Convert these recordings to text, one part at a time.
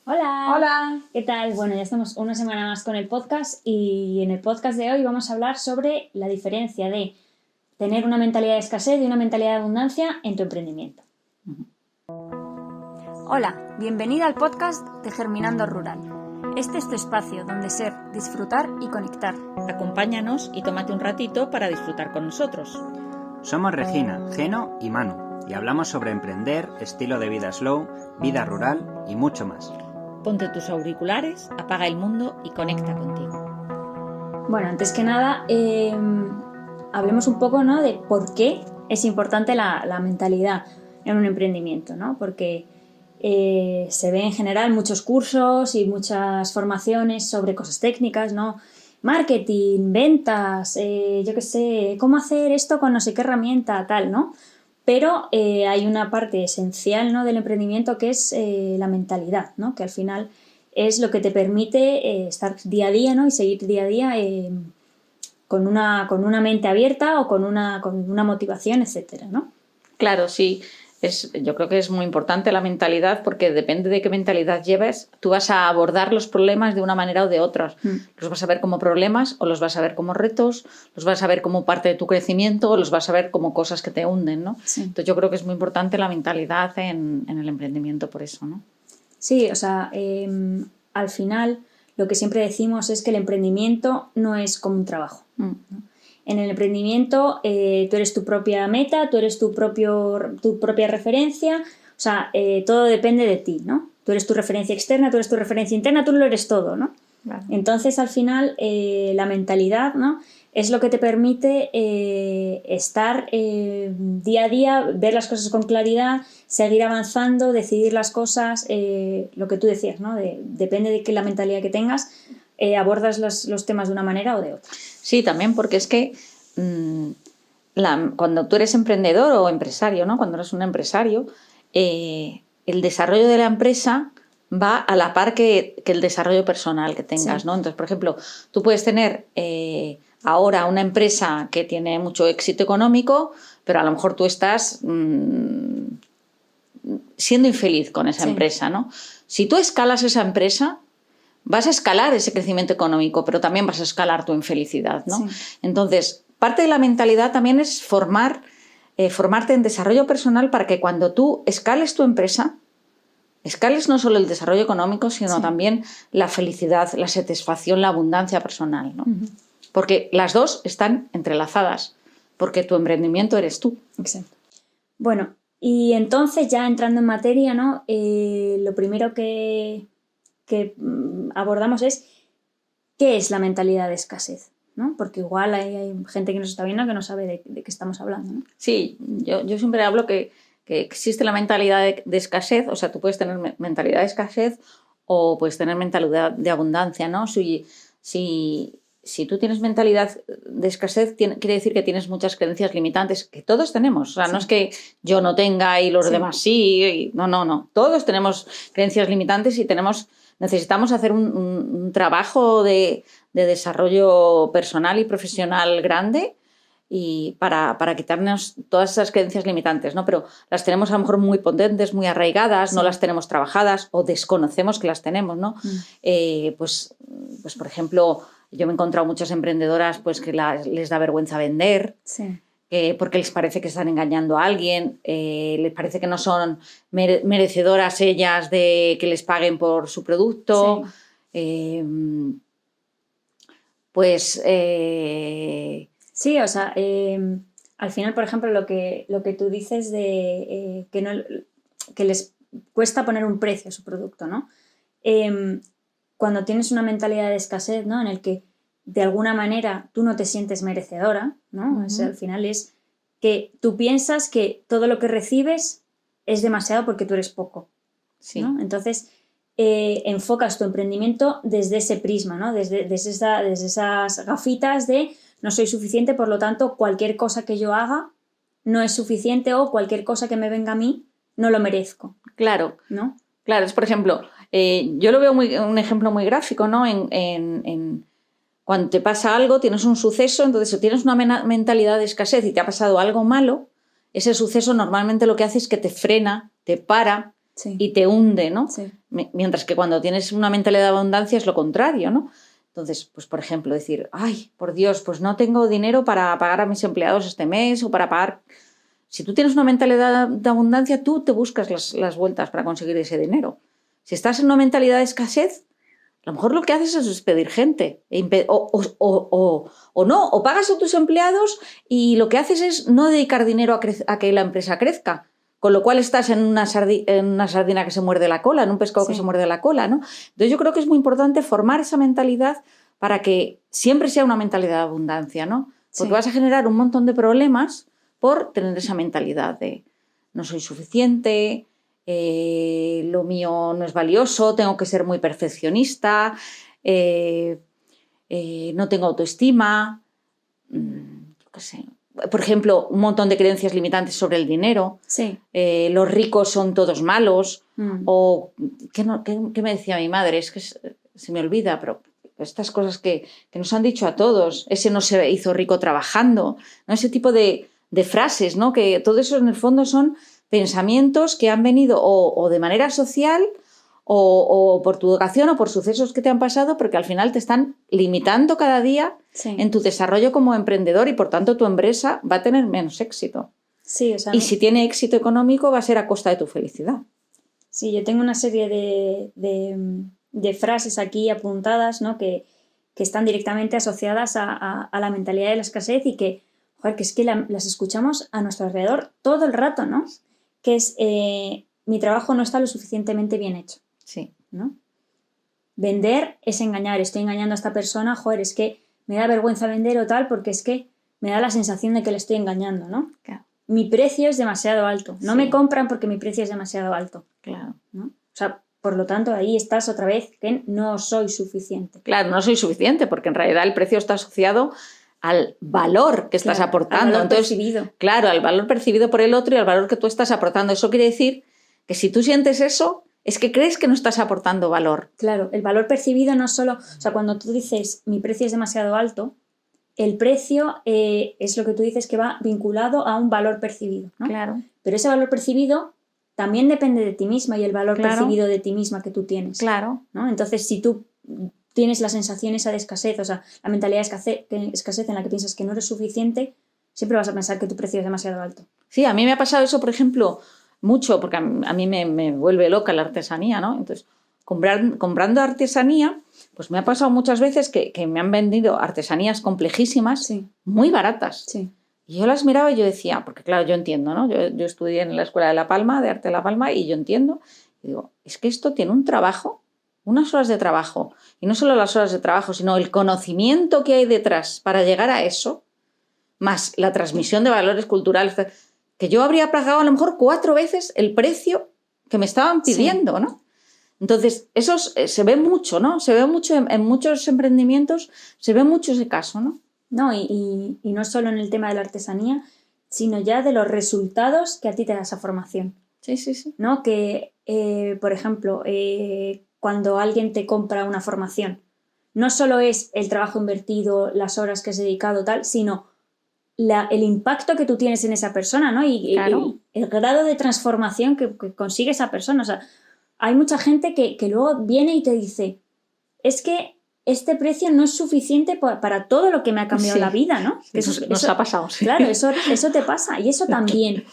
Hola. Hola. ¿Qué tal? Bueno, ya estamos una semana más con el podcast y en el podcast de hoy vamos a hablar sobre la diferencia de tener una mentalidad de escasez y una mentalidad de abundancia en tu emprendimiento. Hola, bienvenida al podcast de Germinando Rural. Este es tu espacio donde ser, disfrutar y conectar. Acompáñanos y tómate un ratito para disfrutar con nosotros. Somos Regina, Geno y Manu y hablamos sobre emprender, estilo de vida slow, vida rural y mucho más. Ponte tus auriculares, apaga el mundo y conecta contigo. Bueno, antes que nada, hablemos un poco, ¿no?, de por qué es importante la mentalidad en un emprendimiento, ¿no? Porque se ve en general muchos cursos y muchas formaciones sobre cosas técnicas, ¿no? Marketing, ventas, yo qué sé, cómo hacer esto con no sé qué herramienta, tal, ¿no? Pero hay una parte esencial, ¿no?, del emprendimiento que es la mentalidad, ¿no? Que al final es lo que te permite estar día a día, ¿no?, y seguir día a día con una mente abierta o con una motivación, etcétera, ¿no? Claro, sí. Yo creo que es muy importante la mentalidad porque depende de qué mentalidad lleves, tú vas a abordar los problemas de una manera o de otra. Los vas a ver como problemas o los vas a ver como retos, los vas a ver como parte de tu crecimiento o los vas a ver como cosas que te hunden, ¿no? Sí. Entonces yo creo que es muy importante la mentalidad en el emprendimiento por eso, ¿no? Sí, o sea, al final lo que siempre decimos es que el emprendimiento no es como un trabajo, ¿no? En el emprendimiento tú eres tu propia meta, tú eres tu propia referencia, o sea, todo depende de ti, ¿no? Tú eres tu referencia externa, tú eres tu referencia interna, tú lo eres todo, ¿no? Claro. Entonces, al final, la mentalidad, ¿no?, es lo que te permite estar día a día, ver las cosas con claridad, seguir avanzando, decidir las cosas, lo que tú decías, ¿no? Depende de la mentalidad que tengas, abordas los temas de una manera o de otra. Sí, también porque es que cuando tú eres emprendedor o empresario, ¿no?, cuando eres un empresario, el desarrollo de la empresa va a la par que el desarrollo personal que tengas, Sí. ¿no? Entonces, por ejemplo, tú puedes tener ahora una empresa que tiene mucho éxito económico, pero a lo mejor tú estás siendo infeliz con esa Sí. empresa, ¿no? Si tú escalas esa empresa, vas a escalar ese crecimiento económico, pero también vas a escalar tu infelicidad, ¿no? Sí. Entonces, parte de la mentalidad también es formarte en desarrollo personal para que cuando tú escales tu empresa, escales no solo el desarrollo económico, sino Sí. también la felicidad, la satisfacción, la abundancia personal, ¿no? Porque las dos están entrelazadas, porque tu emprendimiento eres tú. Exacto. Bueno, y entonces ya entrando en materia, ¿no?, lo primero que abordamos es qué es la mentalidad de escasez, ¿no? Porque igual hay gente que nos está viendo que no sabe de qué estamos hablando, ¿no? Sí, yo siempre hablo que existe la mentalidad de escasez, o sea, tú puedes tener mentalidad de escasez o puedes tener mentalidad de abundancia, ¿no? Si tú tienes mentalidad de escasez, quiere decir que tienes muchas creencias limitantes, que todos tenemos. O sea, Sí. no es que yo no tenga y los Sí. demás sí. No. Todos tenemos creencias limitantes y necesitamos hacer un trabajo de desarrollo personal y profesional grande y para quitarnos todas esas creencias limitantes, ¿no? Pero las tenemos a lo mejor muy potentes, muy arraigadas, Sí. no las tenemos trabajadas o desconocemos que las tenemos, ¿no? Pues, por ejemplo, yo me he encontrado muchas emprendedoras pues, que les da vergüenza vender, Sí. porque les parece que están engañando a alguien, les parece que no son merecedoras ellas de que les paguen por su producto. Sí. Sí, o sea, al final, por ejemplo, lo que tú dices de que les cuesta poner un precio a su producto, ¿no? Cuando tienes una mentalidad de escasez, ¿no?, en el que de alguna manera tú no te sientes merecedora, ¿no? O sea, al final es que tú piensas que todo lo que recibes es demasiado porque tú eres poco, sí. ¿no? Entonces enfocas tu emprendimiento desde ese prisma, ¿no? Desde esas gafitas de no soy suficiente, por lo tanto cualquier cosa que yo haga no es suficiente o cualquier cosa que me venga a mí no lo merezco. Claro, ¿no? Claro, es por ejemplo, yo lo veo un ejemplo muy gráfico, ¿no? Cuando te pasa algo, tienes un suceso, entonces si tienes una mentalidad de escasez y te ha pasado algo malo, ese suceso normalmente lo que hace es que te frena, te para Sí. y te hunde, ¿no? Sí. Mientras que cuando tienes una mentalidad de abundancia es lo contrario, ¿no? Entonces, pues por ejemplo, decir, ay, por Dios, pues no tengo dinero para pagar a mis empleados este mes o para pagar... Si tú tienes una mentalidad de abundancia, tú te buscas las vueltas para conseguir ese dinero. Si estás en una mentalidad de escasez, a lo mejor lo que haces es despedir gente o no, o pagas a tus empleados y lo que haces es no dedicar dinero a que la empresa crezca. Con lo cual estás en una sardina que se muerde la cola, en un pescado que se muerde la cola, ¿no? Entonces yo creo que es muy importante formar esa mentalidad para que siempre sea una mentalidad de abundancia, ¿no? Porque vas a generar un montón de problemas por tener esa mentalidad de no soy suficiente, lo mío no es valioso, tengo que ser muy perfeccionista, no tengo autoestima, qué sé. Por ejemplo, un montón de creencias limitantes sobre el dinero. Sí. Los ricos son todos malos. O, ¿qué me decía mi madre? Es que se me olvida, pero estas cosas que nos han dicho a todos. Ese no se hizo rico trabajando, ¿no? Ese tipo de frases, ¿no? Que todo eso en el fondo son pensamientos que han venido o de manera social o por tu educación o por sucesos que te han pasado, porque al final te están limitando cada día en tu desarrollo como emprendedor y por tanto tu empresa va a tener menos éxito. Sí, o sea, y si tiene éxito económico va a ser a costa de tu felicidad. Sí, yo tengo una serie de frases aquí apuntadas, ¿no? que están directamente asociadas a la mentalidad de la escasez y que, joder, que es que las escuchamos a nuestro alrededor todo el rato, ¿no? Que es, mi trabajo no está lo suficientemente bien hecho. Sí. ¿No? Vender es engañar, estoy engañando a esta persona, joder, es que me da vergüenza vender o tal porque es que me da la sensación de que le estoy engañando, ¿no? Claro. Mi precio es demasiado alto, no me compran porque mi precio es demasiado alto. Claro. ¿No? O sea, por lo tanto, ahí estás otra vez que no soy suficiente. Claro, no soy suficiente porque en realidad el precio está asociado al valor que estás aportando. Al valor percibido. Claro, al valor percibido por el otro y al valor que tú estás aportando. Eso quiere decir que si tú sientes eso, es que crees que no estás aportando valor. Claro, el valor percibido no solo... O sea, cuando tú dices mi precio es demasiado alto, el precio es lo que tú dices que va vinculado a un valor percibido, ¿no? Claro. Pero ese valor percibido también depende de ti misma y el valor percibido de ti misma que tú tienes. Claro. ¿No? Entonces, si tú tienes la sensación esa de escasez, o sea, la mentalidad de escasez en la que piensas que no eres suficiente, siempre vas a pensar que tu precio es demasiado alto. Sí, a mí me ha pasado eso, por ejemplo, mucho, porque a mí me vuelve loca la artesanía, ¿no? Entonces, comprando artesanía, pues me ha pasado muchas veces que me han vendido artesanías complejísimas, muy baratas. Sí. Y yo las miraba y yo decía, porque claro, yo entiendo, ¿no? Yo estudié en la Escuela de La Palma, de Arte de La Palma, y yo entiendo. Y digo, es que esto tiene un trabajo, unas horas de trabajo, y no solo las horas de trabajo, sino el conocimiento que hay detrás para llegar a eso, más la transmisión de valores culturales, que yo habría pagado a lo mejor 4 veces el precio que me estaban pidiendo, ¿no? Entonces, eso se ve mucho, ¿no? Se ve mucho en muchos emprendimientos, se ve mucho ese caso, ¿no? No, y no solo en el tema de la artesanía, sino ya de los resultados que a ti te da esa formación. Sí, sí, sí. ¿No? Que, por ejemplo, cuando alguien te compra una formación, no solo es el trabajo invertido, las horas que has dedicado, tal, sino el impacto que tú tienes en esa persona, ¿no? Y claro. el grado de transformación que consigue esa persona. O sea, hay mucha gente que luego viene y te dice, es que este precio no es suficiente para todo lo que me ha cambiado la vida, ¿no? Sí, eso nos ha pasado, sí. Claro, eso te pasa. Y eso también,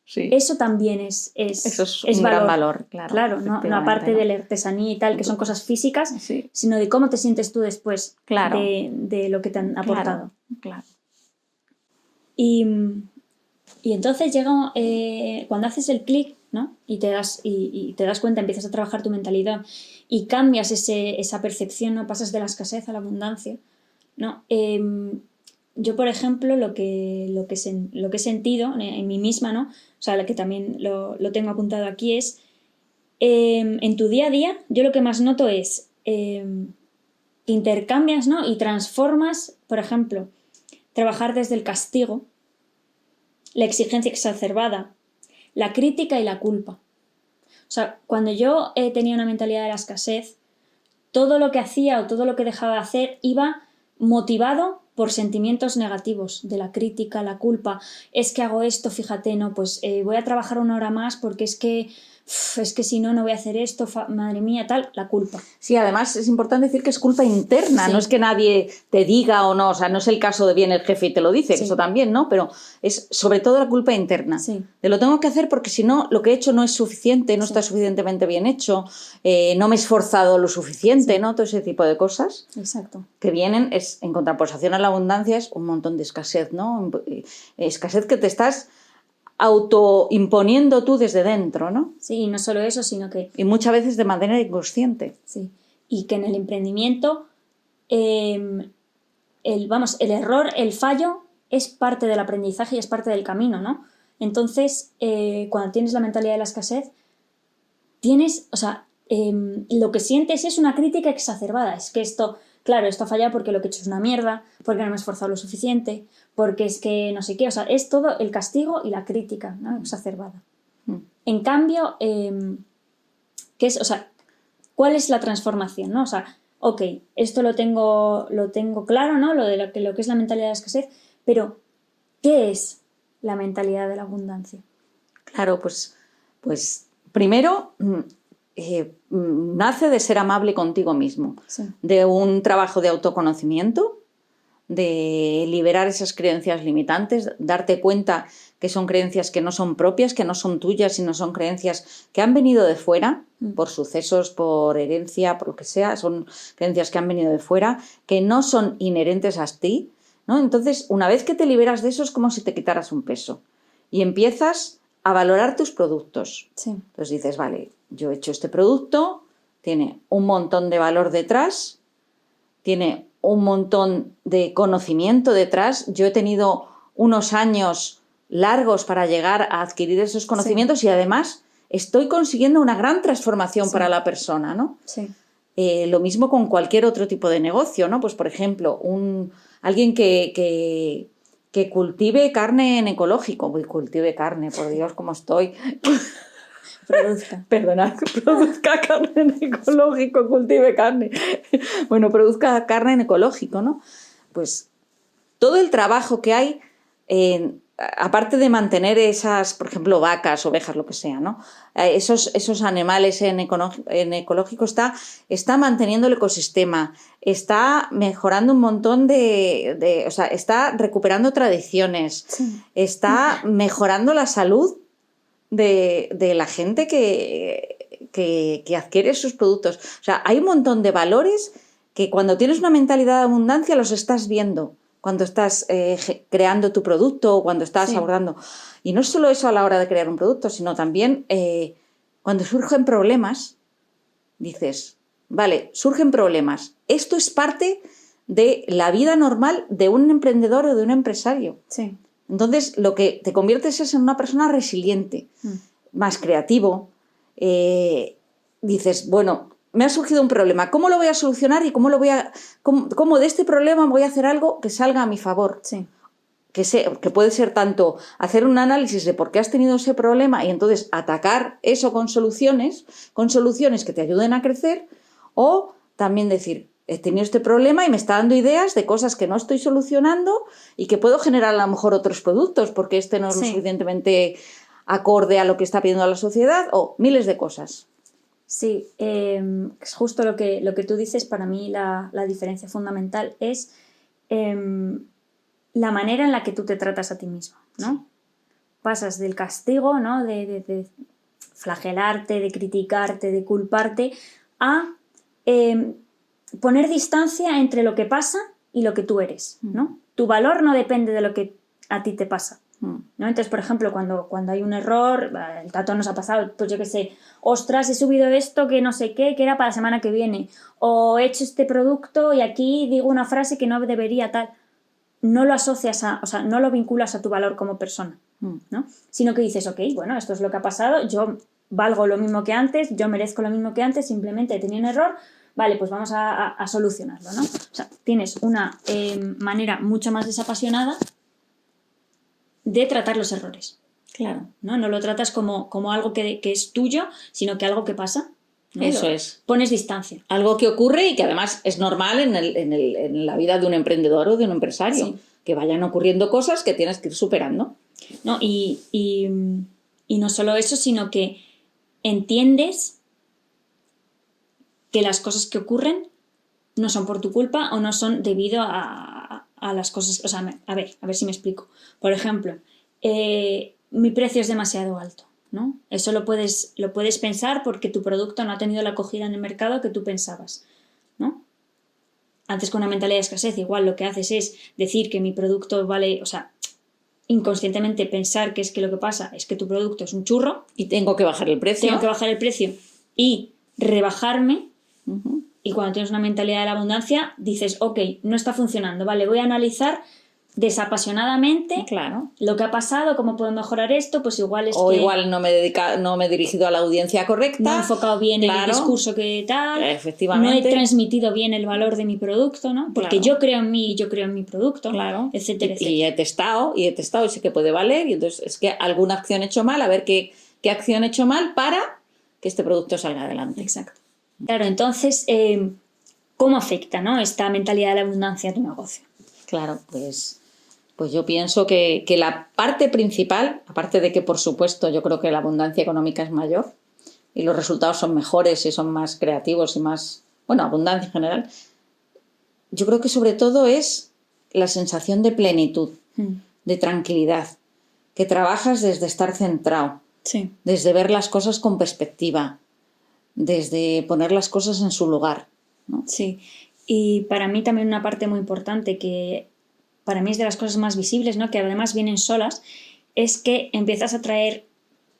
eso también es un gran valor, claro. Claro, no aparte de la artesanía y tal, que son cosas físicas, sino de cómo te sientes tú después de lo que te han aportado. Claro. Y entonces llega, cuando haces el clic, ¿no? y te das cuenta, empiezas a trabajar tu mentalidad y cambias esa percepción, ¿no? Pasas de la escasez a la abundancia, ¿no? Yo, por ejemplo, lo que he sentido en mí misma, ¿no? O sea, lo que también lo tengo apuntado aquí es, en tu día a día, yo lo que más noto es intercambias, ¿no? y transformas, por ejemplo, trabajar desde el castigo, la exigencia exacerbada, la crítica y la culpa. O sea, cuando yo tenía una mentalidad de la escasez, todo lo que hacía o todo lo que dejaba de hacer iba motivado por sentimientos negativos, de la crítica, la culpa. Es que hago esto, fíjate, no, pues voy a trabajar 1 hora más porque es que es que si no, no voy a hacer esto, madre mía, tal, la culpa. Sí, además es importante decir que es culpa interna, Sí. no es que nadie te diga o no, o sea, no es el caso de viene el jefe y te lo dice, Sí. que eso también, ¿no? Pero es sobre todo la culpa interna. Sí. De lo tengo que hacer porque si no, lo que he hecho no es suficiente, no Sí. está suficientemente bien hecho, no me he esforzado lo suficiente, Sí. ¿no? Todo ese tipo de cosas Exacto. que vienen, es en contraposición a la abundancia, es un montón de escasez, ¿no? Escasez que te estás autoimponiendo tú desde dentro, ¿no? Sí, y no solo eso, sino que Y muchas veces de manera inconsciente. sí. Y que en el emprendimiento el error, el fallo es parte del aprendizaje y es parte del camino, ¿no? Entonces, cuando tienes la mentalidad de la escasez, lo que sientes es una crítica exacerbada. Es que esto ha fallado porque lo que he hecho es una mierda, porque no me he esforzado lo suficiente, porque es que no sé qué. O sea, es todo el castigo y la crítica, ¿no? Exacerbada. En cambio, ¿cuál es la transformación, ¿no? O sea, ok, esto lo tengo claro, ¿no? Lo que es la mentalidad de la escasez, pero ¿qué es la mentalidad de la abundancia? Claro, pues primero nace de ser amable contigo mismo, Sí. de un trabajo de autoconocimiento, de liberar esas creencias limitantes, darte cuenta que son creencias que no son propias, que no son tuyas, sino son creencias que han venido de fuera, por sucesos, por herencia, por lo que sea, son creencias que han venido de fuera, que no son inherentes a ti, ¿no? Entonces, una vez que te liberas de eso, es como si te quitaras un peso y empiezas a valorar tus productos. Sí. Entonces dices, vale, yo he hecho este producto, tiene un montón de valor detrás, tiene un montón de conocimiento detrás, yo he tenido unos años largos para llegar a adquirir esos conocimientos y además estoy consiguiendo una gran transformación para la persona, ¿no? Sí. Lo mismo con cualquier otro tipo de negocio, ¿no? Pues por ejemplo, alguien que cultive carne en ecológico. Uy, cultive carne, por Dios, cómo estoy. Produzca. Perdonad, produzca carne en ecológico, cultive carne. Bueno, produzca carne en ecológico, ¿no? Pues todo el trabajo que hay, aparte de mantener esas, por ejemplo, vacas, ovejas, lo que sea, ¿no? Esos animales en ecológico está manteniendo el ecosistema, está mejorando un montón o sea, está recuperando tradiciones, Sí. está mejorando la salud de la gente que adquiere sus productos. O sea, hay un montón de valores que cuando tienes una mentalidad de abundancia los estás viendo cuando estás creando tu producto o cuando estás abordando. Y no es solo eso a la hora de crear un producto, sino también cuando surgen problemas, dices, vale, surgen problemas. Esto es parte de la vida normal de un emprendedor o de un empresario. Sí. Entonces, lo que te conviertes es en una persona resiliente, más creativo. Dices, bueno, me ha surgido un problema, ¿cómo lo voy a solucionar y cómo de este problema voy a hacer algo que salga a mi favor? Sí. Que puede ser tanto hacer un análisis de por qué has tenido ese problema y entonces atacar eso con soluciones que te ayuden a crecer, o también decir, he tenido este problema y me está dando ideas de cosas que no estoy solucionando y que puedo generar a lo mejor otros productos porque este no es lo suficientemente acorde a lo que está pidiendo la sociedad, o miles de cosas. Sí, es justo lo que tú dices. Para mí la diferencia fundamental es la manera en la que tú te tratas a ti mismo, ¿no? Sí. Pasas del castigo, ¿no? De flagelarte, de criticarte, de culparte, a poner distancia entre lo que pasa y lo que tú eres, ¿no? Tu valor no depende de lo que a ti te pasa, ¿no? Entonces, por ejemplo, cuando hay un error, el Tato nos ha pasado, pues yo qué sé, ostras, he subido esto que no sé qué, que era para la semana que viene, o he hecho este producto y aquí digo una frase que no debería tal. No lo asocias no lo vinculas a tu valor como persona, ¿no? Sino que dices, ok, bueno, esto es lo que ha pasado, yo valgo lo mismo que antes, yo merezco lo mismo que antes, simplemente he tenido un error, vale, pues vamos a solucionarlo, ¿no? O sea, tienes una manera mucho más desapasionada de tratar los errores. Claro. No lo tratas como algo que es tuyo, sino que algo que pasa. ¿no? Eso es. Pones distancia. Algo que ocurre y que además es normal en la vida de un emprendedor o de un empresario. Sí. Que vayan ocurriendo cosas que tienes que ir superando. No, y no solo eso, sino que entiendes que las cosas que ocurren no son por tu culpa o no son debido a las cosas. O sea, a ver si me explico. Por ejemplo, mi precio es demasiado alto, ¿no? Eso lo puedes pensar porque tu producto no ha tenido la acogida en el mercado que tú pensabas, ¿no? Antes, con una mentalidad de escasez, igual lo que haces es decir que mi producto vale, o sea, inconscientemente pensar que es que lo que pasa es que tu producto es un churro. Y tengo que bajar el precio. Tengo que bajar el precio y rebajarme. Ujú. Y cuando tienes una mentalidad de la abundancia, dices, ok, no está funcionando, vale, voy a analizar desapasionadamente Claro. lo que ha pasado, cómo puedo mejorar esto, pues igual es O que igual no me he dirigido a la audiencia correcta. no he enfocado bien el Claro. discurso que tal, Efectivamente. no he transmitido bien el valor de mi producto, ¿no? Porque Claro. yo creo en mí y yo creo en mi producto, Claro. etcétera, etcétera. Y he testado y sé que puede valer, y entonces es que alguna acción he hecho mal, a ver qué acción he hecho mal para que este producto salga adelante. Exacto. Claro, entonces, ¿cómo afecta, ¿no?, esta mentalidad de la abundancia a tu negocio? Claro, pues yo pienso que la parte principal, aparte de que por supuesto yo creo que la abundancia económica es mayor y los resultados son mejores y son más creativos y más, bueno, abundancia en general, yo creo que sobre todo es la sensación de plenitud, de tranquilidad, que trabajas desde estar centrado, Sí. desde ver las cosas con perspectiva, desde poner las cosas en su lugar, ¿no? Sí, y para mí también una parte muy importante que para mí es de las cosas más visibles, ¿no?, que además vienen solas, es que empiezas a atraer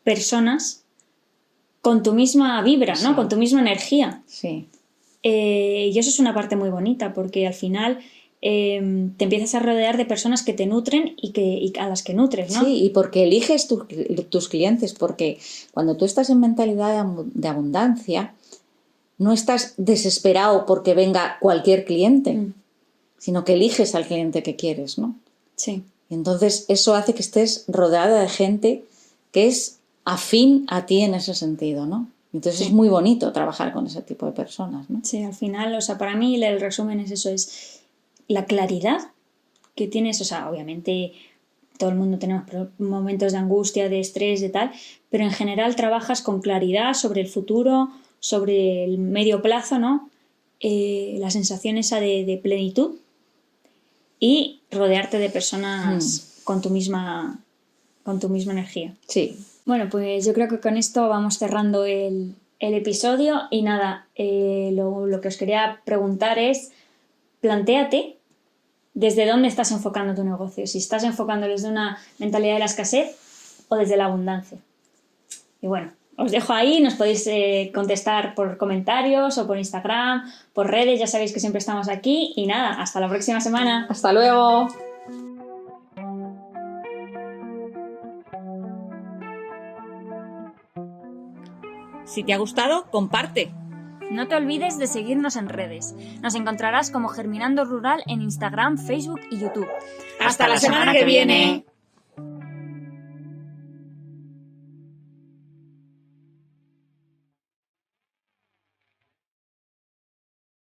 personas con tu misma vibra, ¿no?, Sí. con tu misma energía. Sí. Y eso es una parte muy bonita porque al final te empiezas a rodear de personas que te nutren y a las que nutres, ¿no? Sí, y porque eliges tus clientes, porque cuando tú estás en mentalidad de abundancia, no estás desesperado porque venga cualquier cliente, sino que eliges al cliente que quieres, ¿no? Sí. Y entonces eso hace que estés rodeada de gente que es afín a ti en ese sentido, ¿no? Entonces es muy bonito trabajar con ese tipo de personas, ¿no? Sí, al final, o sea, para mí el resumen es eso, es la claridad que tienes, o sea, obviamente todo el mundo tenemos momentos de angustia, de estrés, de tal, pero en general trabajas con claridad sobre el futuro, sobre el medio plazo, ¿no? La sensación esa de plenitud y rodearte de personas con tu misma energía. Sí. Bueno, pues yo creo que con esto vamos cerrando el episodio y nada, lo que os quería preguntar es, plantéate desde dónde estás enfocando tu negocio, si estás enfocando desde una mentalidad de la escasez o desde la abundancia. Y bueno, os dejo ahí, nos podéis contestar por comentarios o por Instagram, por redes, ya sabéis que siempre estamos aquí y nada, hasta la próxima semana. Hasta luego. Si te ha gustado, comparte. No te olvides de seguirnos en redes. Nos encontrarás como Germinando Rural en Instagram, Facebook y YouTube. Hasta la semana que viene.